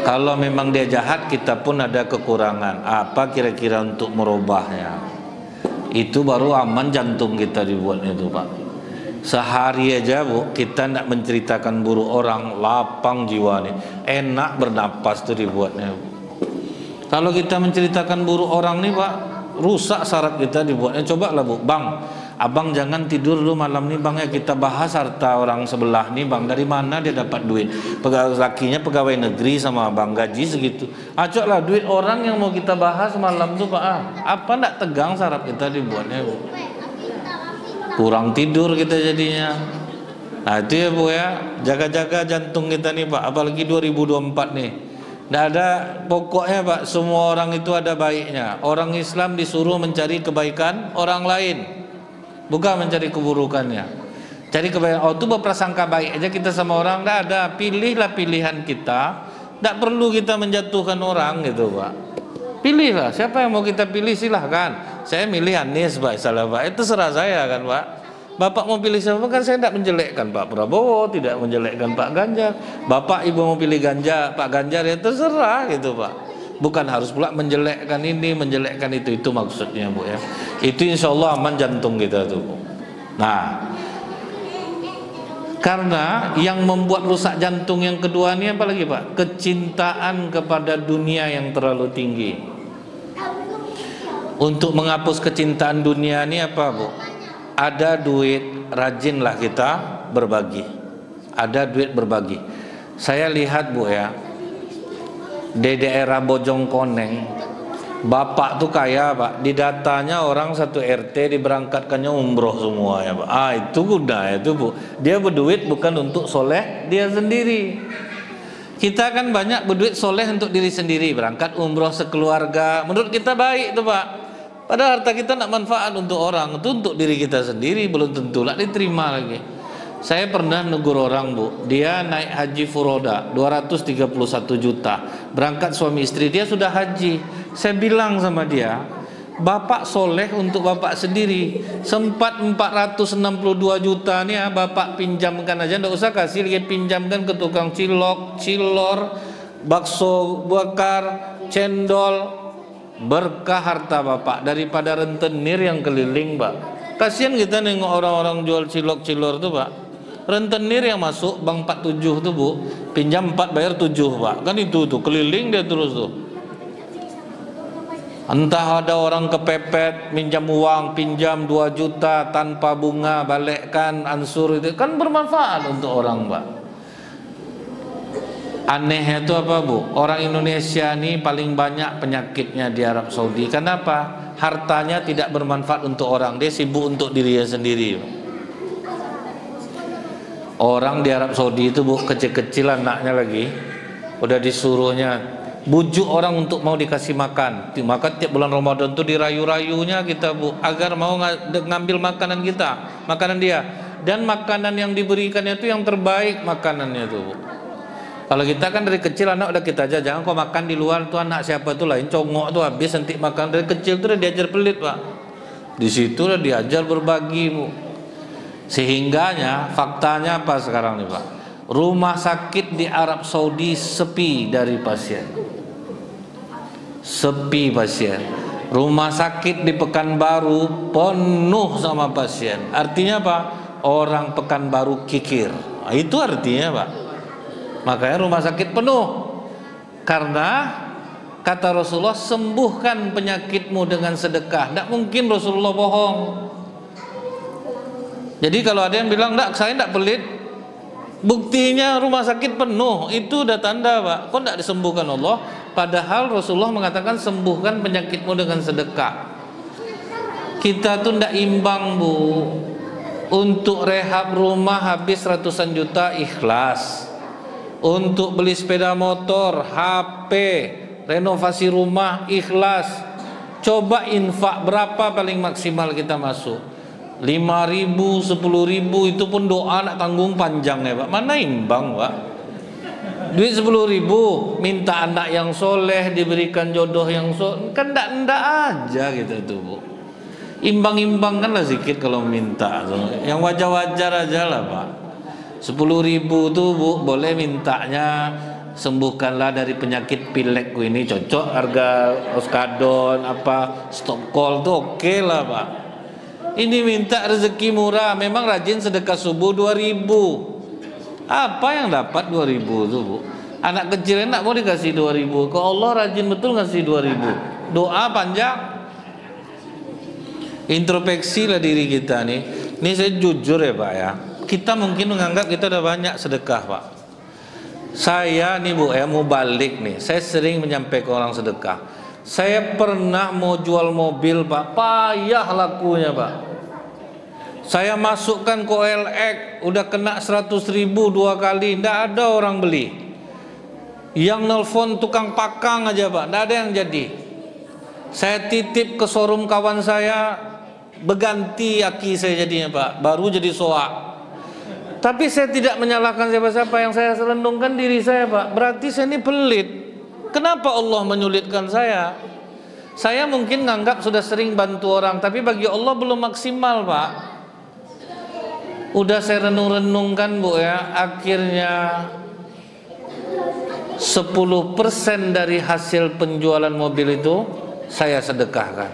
Kalau memang dia jahat kita pun ada kekurangan. Apa kira-kira untuk merubahnya? Itu baru aman jantung kita dibuatnya itu Pak. Sehari aja Bu kita tidak menceritakan buruk orang, lapang jiwa nih, enak bernapas tuh dibuatnya Bu. Kalau kita menceritakan buruk orang nih Pak, rusak saraf kita dibuatnya. Coba lah Bu, Bang, abang jangan tidur dulu malam nih Bang ya, kita bahas harta orang sebelah nih Bang, dari mana dia dapat duit. Lakinya pegawai negeri sama abang gaji segitu. Acok lah duit orang yang mau kita bahas malam tuh Pak. Apa ndak tegang saraf kita dibuatnya Bu. Kurang tidur kita jadinya. Nah itu ya Bu ya, jaga-jaga jantung kita nih Pak. Apalagi 2024 nih, nggak ada pokoknya Pak, semua orang itu ada baiknya. Orang Islam disuruh mencari kebaikan orang lain, bukan mencari keburukannya. Cari kebaikan, itu berprasangka baik aja kita sama orang. Nggak ada, pilihlah pilihan kita. Nggak perlu kita menjatuhkan orang gitu Pak. Pilihlah, siapa yang mau kita pilih silahkan. Saya milih Anies Pak, salah Pak, itu serah saya kan Pak. Bapak mau pilih siapa kan saya tidak menjelekkan Pak Prabowo, tidak menjelekkan Pak Ganjar. Bapak Ibu mau pilih Pak Ganjar ya terserah gitu Pak. Bukan harus pula menjelekkan ini, menjelekkan itu maksudnya Bu ya. Itu insya Allah aman jantung kita tuh Bu. Nah, karena yang membuat rusak jantung yang kedua ini apa lagi Pak? Kecintaan kepada dunia yang terlalu tinggi. Untuk menghapus kecintaan dunia ini apa Bu? Ada duit, rajinlah kita berbagi. Ada duit berbagi. Saya lihat Bu ya, di daerah Bojongkoneng, bapak tuh kaya Pak. Di datanya orang satu RT diberangkatkannya umroh semua ya Pak. Itu guna itu Bu. Dia berduit bukan untuk soleh dia sendiri. Kita kan banyak berduit soleh untuk diri sendiri, berangkat umroh sekeluarga. Menurut kita baik tuh Pak. Padahal harta kita nak manfaat untuk orang, itu untuk diri kita sendiri belum tentu lah diterima lagi. Saya pernah negur orang Bu, dia naik haji furoda 231 juta, berangkat suami istri, dia sudah haji. Saya bilang sama dia, bapak soleh untuk bapak sendiri, sempat 462 juta nih ya, bapak pinjamkan aja, nggak usah kasih lagi, pinjamkan ke tukang cilok, cilor, bakso bakar, cendol. Berkah harta bapak daripada rentenir yang keliling Pak. Kasihan kita nengok orang-orang jual cilok cilor tuh Pak. Rentenir yang masuk bank 47 tuh Bu, pinjam 4 bayar 7 Pak. Kan itu tuh keliling dia terus tuh. Entah ada orang kepepet minjam uang, pinjam 2 juta tanpa bunga, balikkan ansur, itu kan bermanfaat untuk orang, Pak. Anehnya itu apa, Bu? Orang Indonesia ini paling banyak penyakitnya di Arab Saudi. Kenapa? Hartanya tidak bermanfaat untuk orang, dia sibuk untuk dirinya sendiri. Orang di Arab Saudi itu, Bu, kecil-kecil anaknya lagi udah disuruhnya bujuk orang untuk mau dikasih makan. Maka tiap bulan Ramadan tuh dirayu-rayunya kita, Bu, agar mau ngambil makanan kita, makanan dia. Dan makanan yang diberikannya itu yang terbaik makanannya tuh, Bu. Kalau kita kan dari kecil anak udah kita aja, jangan kau makan di luar tuh, anak siapa tuh lain congok tuh habis nanti makan. Dari kecil tuh udah diajar pelit, Pak. Di situ udah diajar berbagi, Bu. Sehingganya faktanya apa sekarang nih, Pak? Rumah sakit di Arab Saudi sepi dari pasien. Sepi pasien. Rumah sakit di Pekanbaru penuh sama pasien. Artinya apa? Orang Pekanbaru kikir. Nah, itu artinya, Pak. Makanya rumah sakit penuh. Karena kata Rasulullah, sembuhkan penyakitmu dengan sedekah. Tidak mungkin Rasulullah bohong. Jadi kalau ada yang bilang, "Enggak, saya tidak pelit," buktinya rumah sakit penuh, itu udah tanda, Pak. Kok tidak disembuhkan Allah? Padahal Rasulullah mengatakan sembuhkan penyakitmu dengan sedekah. Kita tuh tidak imbang, Bu. Untuk rehab rumah habis ratusan juta, ikhlas. Untuk beli sepeda motor, HP, renovasi rumah, ikhlas. Coba infak berapa paling maksimal kita masuk? 5.000, 10.000, itu pun doa nak tanggung panjang ya, Pak. Mana imbang, Pak? Duit 10.000 minta anak yang soleh, diberikan jodoh yang soleh, kan ndak aja gitu tuh, Bu. Imbang-imbangkanlah sedikit kalau minta tuh. Yang wajar-wajar aja lah, Pak. 10.000 tuh, Bu, boleh mintanya sembuhkanlah dari penyakit pilekku ini, cocok harga oskadon apa stop call tuh oke lah, Pak. Ini minta rezeki murah, memang rajin sedekah subuh 2.000. Apa yang dapat 2.000 tuh, Bu? Anak kecil enak mau dikasih 2.000. Kalau Allah rajin betul ngasih 2.000. Doa panjang. Introspeksi lah diri kita nih. Ini saya jujur ya, Pak ya. Kita mungkin menganggap kita udah banyak sedekah, Pak. Saya nih, Bu, mau balik nih. Saya sering menyampaikan orang sedekah. Saya pernah mau jual mobil, Pak, payah lakunya, Pak. Saya masukkan ke OLX, udah kena 100.000 2 kali, ndak ada orang beli. Yang nelfon tukang pakang aja, Pak, ndak ada yang jadi. Saya titip ke showroom kawan saya, berganti aki saya jadinya, Pak, baru jadi soak. Tapi saya tidak menyalahkan siapa-siapa, yang saya renungkan diri saya, Pak. Berarti saya ini pelit. Kenapa Allah menyulitkan saya? Saya mungkin nganggap sudah sering bantu orang, tapi bagi Allah belum maksimal, Pak. Udah saya renung-renungkan, Bu ya, akhirnya 10% dari hasil penjualan mobil itu saya sedekahkan.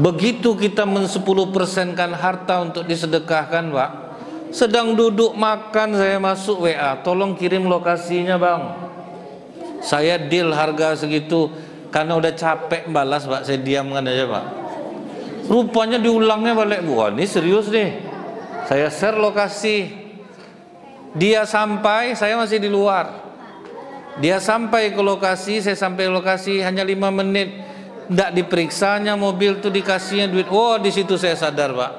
Begitu kita men-10%kan harta untuk disedekahkan, Pak, sedang duduk makan saya masuk WA, tolong kirim lokasinya, Bang. Saya deal harga segitu. Karena udah capek balas, Pak, saya diamkan aja, Pak. Rupanya diulangnya balik, Bu. Wah, ini serius nih. Saya share lokasi. Dia sampai, saya masih di luar. Dia sampai ke lokasi, saya sampai ke lokasi hanya 5 menit. Nggak diperiksanya mobil tuh, dikasihnya duit. Oh, di situ saya sadar, Pak.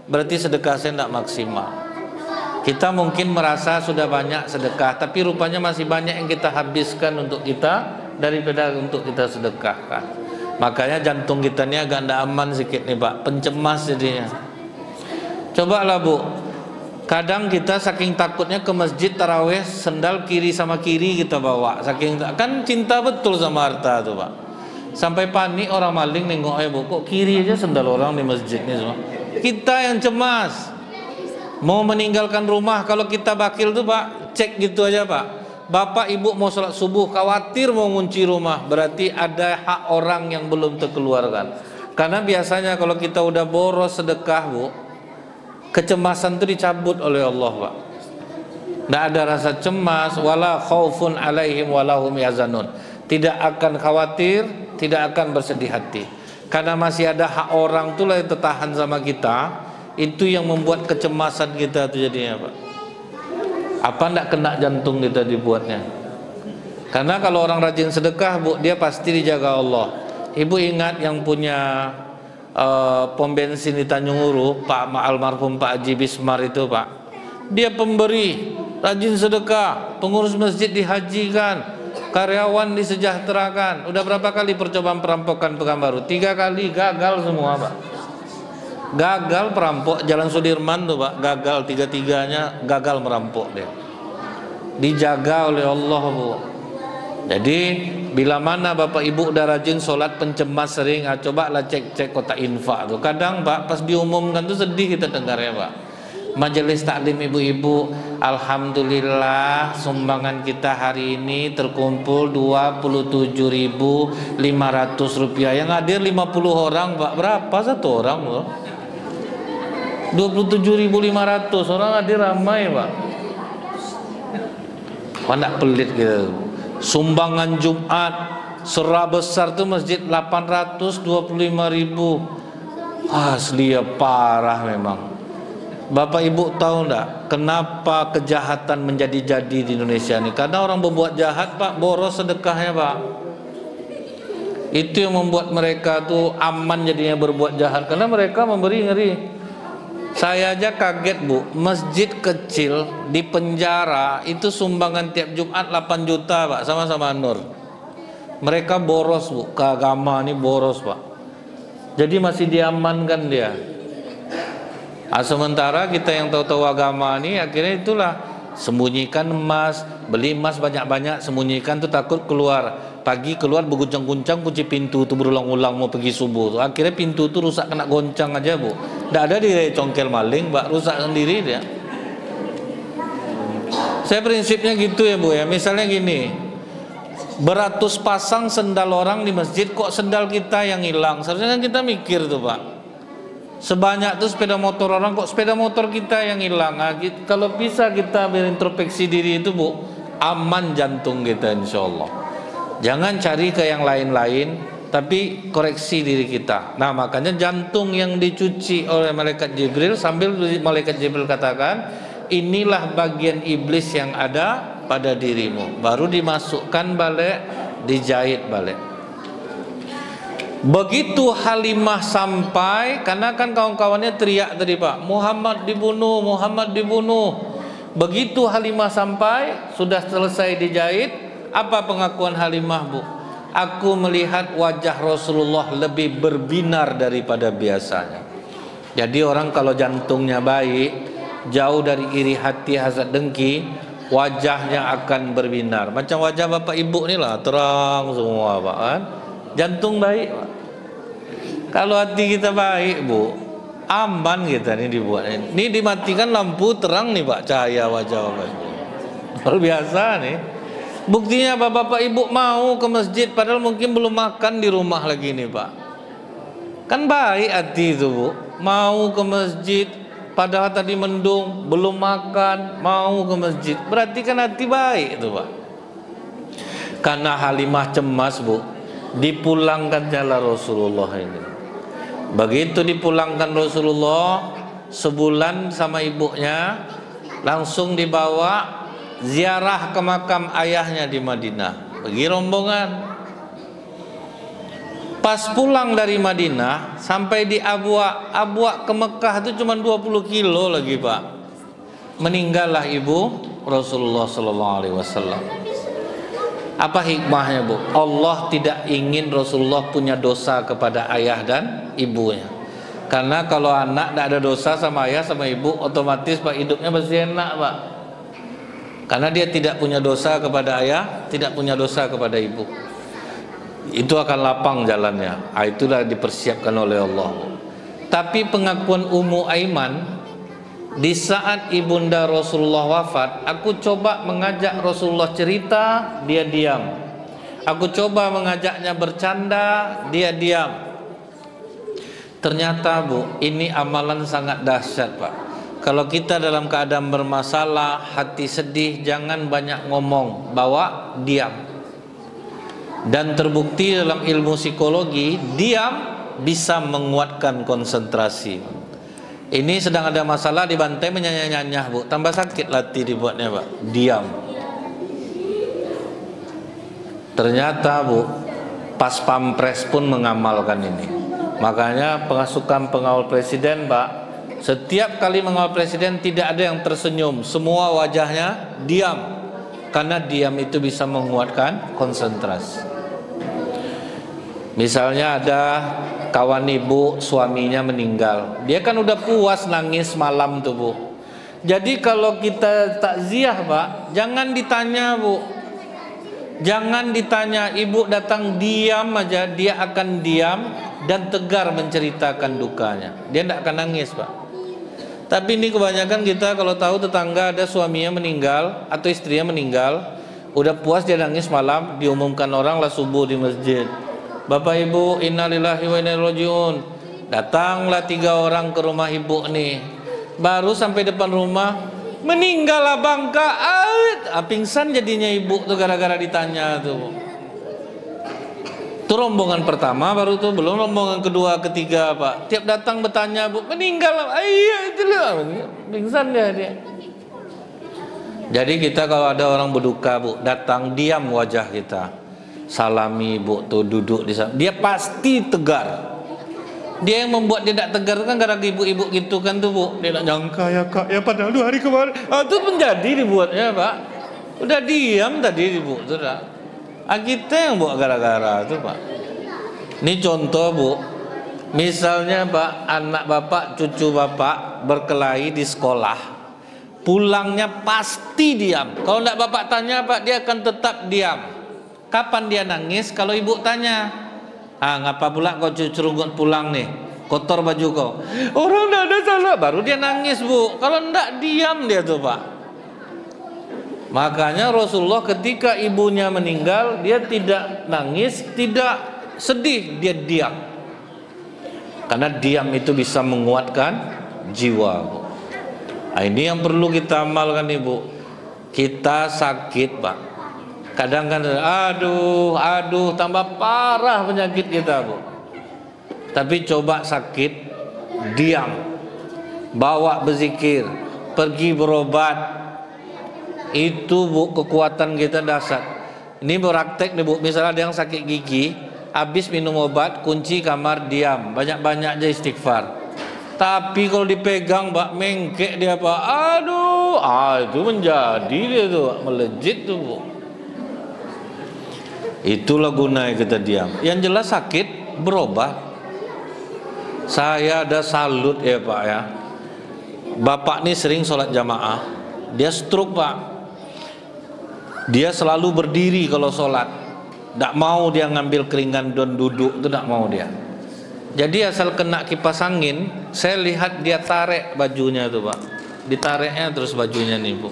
Berarti sedekah saya nggak maksimal. Kita mungkin merasa sudah banyak sedekah, tapi rupanya masih banyak yang kita habiskan untuk kita daripada untuk kita sedekahkan. Makanya jantung kita ini agak tidak aman sedikit nih, Pak, pencemas jadinya. Cobalah, Bu, kadang kita saking takutnya ke masjid taraweh, sendal kiri sama kiri kita bawa, saking kan cinta betul sama harta tuh, Pak. Sampai panik orang maling nengok, Bu, kok kiri aja sendal orang di masjid nih semua. Kita yang cemas. Mau meninggalkan rumah, kalau kita bakil tuh, Pak, cek gitu aja, Pak. Bapak ibu mau sholat subuh, khawatir mau ngunci rumah, berarti ada hak orang yang belum terkeluarkan. Karena biasanya kalau kita udah boros sedekah, Bu, kecemasan itu dicabut oleh Allah, Pak. Tidak ada rasa cemas, wala khaufun alaihim walahum yazanun. Tidak akan khawatir, tidak akan bersedih hati. Karena masih ada hak orang itulah yang tertahan sama kita. Itu yang membuat kecemasan kita itu jadinya, Pak. Apa ndak kena jantung kita dibuatnya? Karena kalau orang rajin sedekah, Bu, dia pasti dijaga Allah. Ibu ingat yang punya pom bensin di Tanjung Uru, Pak almarhum Pak Haji Bismar itu, Pak. Dia pemberi, rajin sedekah, pengurus masjid dihajikan, karyawan disejahterakan. Udah berapa kali percobaan perampokan Pekanbaru? 3 kali gagal semua, Pak. Gagal perampok Jalan Sudirman tuh, Pak. Gagal, tiga-tiganya gagal merampok dia. Dijaga oleh Allah, Bu. Jadi bila mana Bapak Ibu udah rajin sholat pencemas sering, cobalah cek kotak infak tuh. Kadang, Pak, pas diumumkan tuh sedih kita dengar ya, Pak. Majelis taklim ibu-ibu, alhamdulillah sumbangan kita hari ini terkumpul 27.500 rupiah. Yang hadir 50 orang, Pak. Berapa satu orang, Pak? 27.500 orang hadir, ramai, Pak. Kok enggak pelit gitu. Sumbangan Jumat serah besar tuh masjid 825.000. Asli ya, parah memang. Bapak Ibu tahu enggak kenapa kejahatan menjadi-jadi di Indonesia ini? Karena orang berbuat jahat, Pak, boros sedekahnya, Pak. Itu yang membuat mereka tuh aman jadinya berbuat jahat, karena mereka memberi ngeri. Saya aja kaget, Bu, masjid kecil di penjara itu sumbangan tiap Jumat 8 juta, Pak, sama-sama Nur. Mereka boros, Bu, ke agama ini boros, Pak. Jadi masih diamankan dia. Sementara kita yang tahu-tahu agama ini akhirnya itulah sembunyikan emas, beli emas banyak-banyak, sembunyikan tuh takut keluar. Pagi keluar berguncang-guncang kunci pintu tuh berulang-ulang mau pergi subuh tuh. Akhirnya pintu tuh rusak kena goncang aja, Bu. Tidak ada di congkel maling, Mbak, rusak sendiri dia. Saya prinsipnya gitu ya, Bu ya. Misalnya gini, beratus pasang sendal orang di masjid, kok sendal kita yang hilang? Seharusnya kan kita mikir tuh, Pak. Sebanyak tuh sepeda motor orang, kok sepeda motor kita yang hilang? Nah, kalau bisa kita berintrospeksi diri itu, Bu, aman jantung kita insya Allah. Jangan cari ke yang lain-lain, tapi koreksi diri kita. Nah, makanya jantung yang dicuci oleh malaikat Jibril, sambil malaikat Jibril katakan, inilah bagian iblis yang ada pada dirimu. Baru dimasukkan balik, dijahit balik. Begitu Halimah sampai, karena kan kawan-kawannya teriak tadi, Pak, Muhammad dibunuh, Muhammad dibunuh. Begitu Halimah sampai, sudah selesai dijahit, apa pengakuan Halimah, Bu? Aku melihat wajah Rasulullah lebih berbinar daripada biasanya. Jadi orang kalau jantungnya baik, jauh dari iri hati, hasad, dengki, wajahnya akan berbinar. Macam wajah Bapak Ibu nih lah, terang semua, Pak, kan? Jantung baik, Pak. Kalau hati kita baik, Bu, aman kita nih dibuat. Ini dimatikan lampu terang nih, Pak, cahaya wajah Bapak Ibu. Luar biasa nih. Buktinya Bapak Ibu mau ke masjid padahal mungkin belum makan di rumah lagi nih, Pak. Kan baik hati itu, Bu. Mau ke masjid padahal tadi mendung, belum makan, mau ke masjid. Berarti kan hati baik itu, Pak. Karena Halimah cemas, Bu, dipulangkan jalan Rasulullah ini. Begitu dipulangkan Rasulullah, sebulan sama ibunya, langsung dibawa ziarah ke makam ayahnya di Madinah. Pergi rombongan. Pas pulang dari Madinah sampai di Abwa ke Mekah itu cuma 20 kilo lagi, Pak. Meninggallah ibu Rasulullah SAW. Apa hikmahnya, Bu? Allah tidak ingin Rasulullah punya dosa kepada ayah dan ibunya. Karena kalau anak tidak ada dosa sama ayah sama ibu, otomatis, Pak, hidupnya masih enak, Pak. Karena dia tidak punya dosa kepada ayah, tidak punya dosa kepada ibu. Itu akan lapang jalannya. Itulah dipersiapkan oleh Allah. Tapi pengakuan Ummu Aiman, di saat ibunda Rasulullah wafat, aku coba mengajak Rasulullah cerita, dia diam. Aku coba mengajaknya bercanda, dia diam. Ternyata, Bu, ini amalan sangat dahsyat, Pak. Kalau kita dalam keadaan bermasalah, hati sedih, jangan banyak ngomong, bawa diam. Dan terbukti dalam ilmu psikologi, diam bisa menguatkan konsentrasi. Ini sedang ada masalah dibantai menyanyah-nyanyah, Bu. Tambah sakit latih dibuatnya, Pak. Diam. Ternyata, Bu, pas pampres pun mengamalkan ini. Makanya pasukan pengawal presiden, Pak, setiap kali mengawal presiden tidak ada yang tersenyum, semua wajahnya diam. Karena diam itu bisa menguatkan konsentrasi. Misalnya ada kawan ibu, suaminya meninggal, dia kan udah puas nangis malam tuh, Bu. Jadi kalau kita takziah, Pak, jangan ditanya, Bu. Jangan ditanya, ibu datang diam aja, dia akan diam dan tegar menceritakan dukanya. Dia tidak akan nangis, Pak. Tapi ini kebanyakan kita kalau tahu tetangga ada suaminya meninggal atau istrinya meninggal, udah puas dia nangis malam, diumumkan orang lah subuh di masjid. Bapak ibu, innalillahi wa inna ilaihi rajiun. Datanglah 3 orang ke rumah ibu nih. Baru sampai depan rumah, meninggal abang Kak. Pingsan jadinya ibu tuh gara-gara ditanya tuh. Itu rombongan pertama, baru tuh belum rombongan kedua, ketiga, Pak. Tiap datang bertanya, Bu, meninggal. Iya itulah, pingsan dia. Jadi kita kalau ada orang berduka, Bu, datang diam wajah kita. Salami, Bu, tuh duduk di sana. Dia pasti tegar. Dia yang membuat dia tidak tegar kan gara-gara ibu-ibu gitu kan tuh, Bu. Dia tak nyangka ya Kak, ya padahal 2 hari kemarin. Itu menjadi dibuatnya, Pak. Udah diam tadi, Bu, sudah. Kita yang buat gara-gara itu, Pak. Ini contoh, Bu. Misalnya, Pak, anak bapak, cucu bapak berkelahi di sekolah, pulangnya pasti diam. Kalau tidak bapak tanya, Pak, dia akan tetap diam. Kapan dia nangis? Kalau ibu tanya, ngapa pula kau cerungut pulang nih, kotor baju kau. Orang tidak ada salah, baru dia nangis, Bu. Kalau tidak diam dia tuh, Pak. Makanya Rasulullah ketika ibunya meninggal, dia tidak nangis, tidak sedih, dia diam. Karena diam itu bisa menguatkan jiwa, Bu. Nah, ini yang perlu kita amalkan, Ibu. Kita sakit, Pak. Kadang kan aduh tambah parah penyakit kita, Bu. Tapi coba sakit, diam. Bawa berzikir, pergi berobat. Itu, Bu, kekuatan kita dasar. Ini praktek nih, Bu. Misalnya ada yang sakit gigi, habis minum obat, kunci kamar, diam. Banyak-banyak aja istighfar. Tapi kalau dipegang, Pak, mengkek dia, Pak. Itu menjadi dia tuh, melejit tuh, Bu. Itulah gunanya kita diam. Yang jelas sakit, berobat. Saya ada salut ya, Pak, ya. Bapak nih sering sholat jamaah. Dia stroke, Pak. Dia selalu berdiri kalau sholat. Tak mau dia ngambil keringan dan duduk, itu tak mau dia. Jadi asal kena kipas angin, saya lihat dia tarik bajunya tuh, Pak. Ditariknya terus bajunya nih, Bu.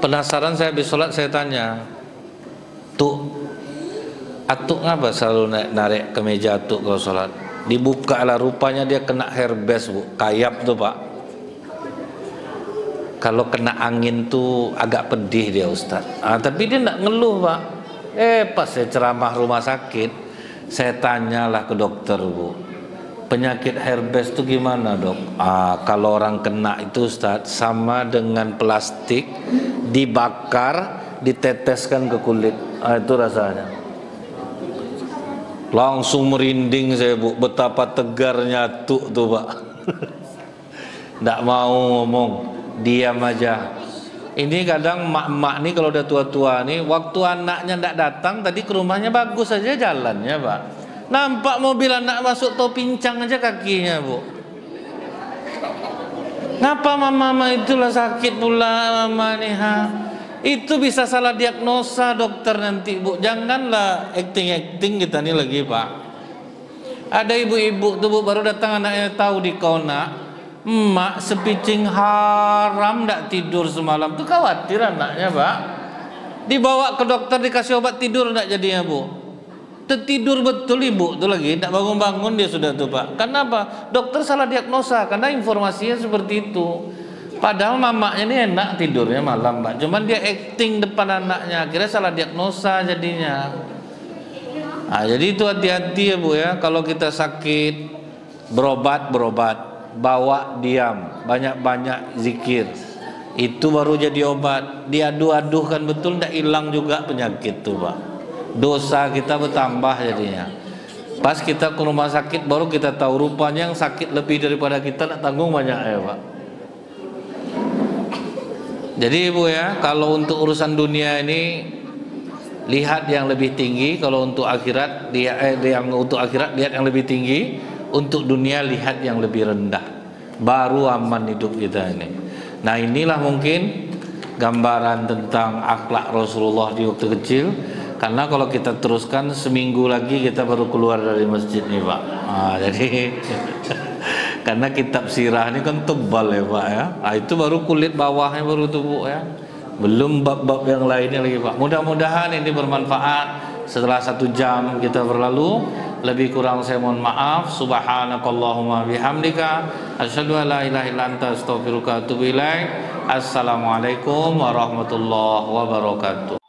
Penasaran saya habis sholat, saya tanya, Atuk ngapa selalu narik ke meja Atuk kalau sholat? Dibuka lah, rupanya dia kena hairbest, Bu. Kayap tuh, Pak. Kalau kena angin tuh agak pedih dia, Ustaz. Tapi dia tidak ngeluh, Pak. Pas saya ceramah rumah sakit, saya tanyalah ke dokter, Bu, penyakit hairbest itu gimana, Dok? Kalau orang kena itu, Ustaz, sama dengan plastik dibakar, diteteskan ke kulit. Itu rasanya. Langsung merinding saya, Bu. Betapa tegarnya tuh, Pak. Tidak mau ngomong, diam aja. Ini kadang mak-mak nih kalau udah tua-tua nih, waktu anaknya tidak datang, tadi ke rumahnya bagus aja jalannya, Pak. Nampak mobil anak masuk tau pincang aja kakinya, Bu. Ngapa mama itulah sakit pula mama nih, Itu bisa salah diagnosa dokter nanti, Bu. Janganlah acting kita nih lagi, Pak. Ada ibu-ibu tuh, Bu, baru datang anaknya tahu di kona. Emak sepicing haram ndak tidur semalam tuh, khawatir anaknya, Pak. Dibawa ke dokter, dikasih obat tidur ndak jadinya, Bu. Tertidur betul ibu tuh lagi, ndak bangun-bangun dia sudah tuh, Pak. Kenapa? Dokter salah diagnosa karena informasinya seperti itu. Padahal mamanya ini enak tidurnya malam, Pak. Cuman dia acting depan anaknya, akhirnya salah diagnosa jadinya. Nah, jadi itu hati-hati ya Bu ya, kalau kita sakit berobat, bawa diam, banyak-banyak zikir, itu baru jadi obat. Diadu-adukan betul tidak hilang juga penyakit tuh Pak. Dosa kita bertambah jadinya. Pas kita ke rumah sakit baru kita tahu rupanya yang sakit lebih daripada kita, tak tanggung banyak ya Pak. Jadi Ibu ya, kalau untuk urusan dunia ini lihat yang lebih tinggi, kalau untuk akhirat lihat lihat yang lebih tinggi, untuk dunia lihat yang lebih rendah. Baru aman hidup kita ini. Nah, inilah mungkin gambaran tentang akhlak Rasulullah di waktu kecil. Karena kalau kita teruskan seminggu lagi kita baru keluar dari masjid nih Pak. Jadi karena kitab sirah ini kan tebal ya Pak ya. Itu baru kulit bawahnya baru tubuh ya. Belum bab-bab yang lainnya lagi Pak. Mudah-mudahan ini bermanfaat. Setelah 1 jam kita berlalu, lebih kurang saya mohon maaf. Subhanakallahumma bihamdika asyhadu an la ilaha illa anta astaghfiruka wa atubu ilaik. Assalamualaikum warahmatullahi wabarakatuh.